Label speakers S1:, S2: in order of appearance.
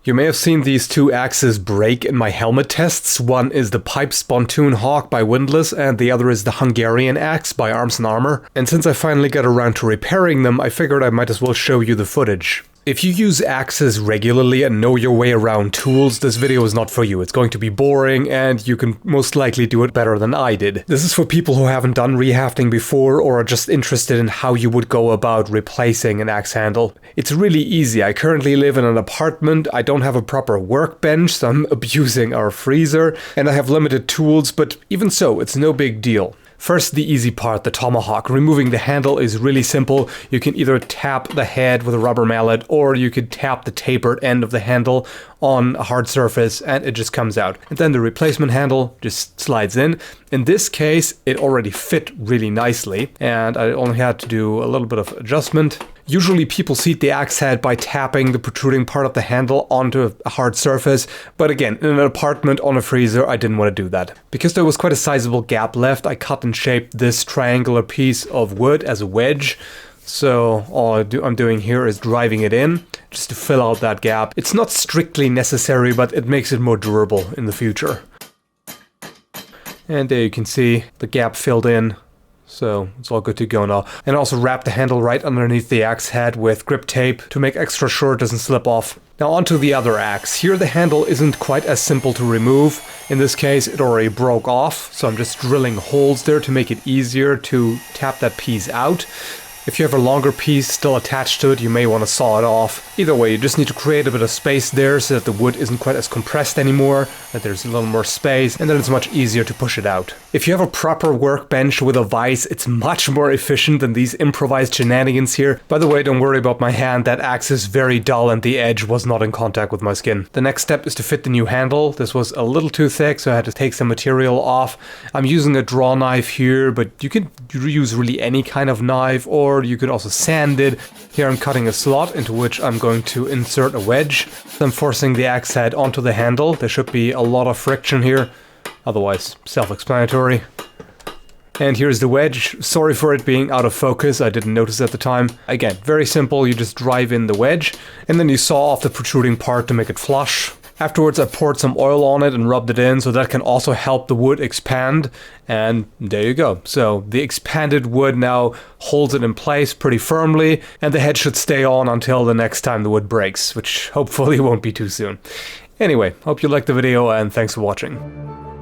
S1: You may have seen these two axes break in my helmet tests. One is the Pipe Spontoon Hawk by Windlass, and the other is the Hungarian axe by Arms & Armor. And since I finally got around to repairing them, I figured I might as well show you the footage. If you use axes regularly and know your way around tools, this video is not for you. It's going to be boring, and you can most likely do it better than I did. This is for people who haven't done rehafting before or are just interested in how you would go about replacing an axe handle. It's really easy. I currently live in an apartment, I don't have a proper workbench, so I'm abusing our freezer, and I have limited tools, but even so, it's no big deal. First, the easy part, the tomahawk. Removing the handle is really simple. You can either tap the head with a rubber mallet, or you could tap the tapered end of the handle on a hard surface and it just comes out. And then the replacement handle just slides in. In this case, it already fit really nicely, and I only had to do a little bit of adjustment. Usually people seat the axe head by tapping the protruding part of the handle onto a hard surface, but again, in an apartment on a freezer, I didn't want to do that. Because there was quite a sizable gap left, I cut and shaped this triangular piece of wood as a wedge. So all I'm doing here is driving it in, just to fill out that gap. It's not strictly necessary, but it makes it more durable in the future. And there you can see the gap filled in. So it's all good to go now. And also wrap the handle right underneath the axe head with grip tape to make extra sure it doesn't slip off. Now onto the other axe. Here the handle isn't quite as simple to remove. In this case it already broke off, so I'm just drilling holes there to make it easier to tap that piece out. If you have a longer piece still attached to it, you may want to saw it off. Either way, you just need to create a bit of space there so that the wood isn't quite as compressed anymore, that there's a little more space, and then it's much easier to push it out. If you have a proper workbench with a vise, it's much more efficient than these improvised shenanigans here. By the way, don't worry about my hand, that axe is very dull and the edge was not in contact with my skin. The next step is to fit the new handle. This was a little too thick, so I had to take some material off. I'm using a draw knife here, but you can use really any kind of knife, or you could also sand it. Here I'm cutting a slot into which I'm going to insert a wedge. I'm forcing the axe head onto the handle. There should be a lot of friction here, otherwise self-explanatory. And here's the wedge. Sorry for it being out of focus, I didn't notice at the time. Again, very simple, you just drive in the wedge, and then you saw off the protruding part to make it flush. Afterwards I poured some oil on it and rubbed it in, so that can also help the wood expand, and there you go. So the expanded wood now holds it in place pretty firmly, and the head should stay on until the next time the wood breaks, which hopefully won't be too soon. Anyway, hope you liked the video and thanks for watching.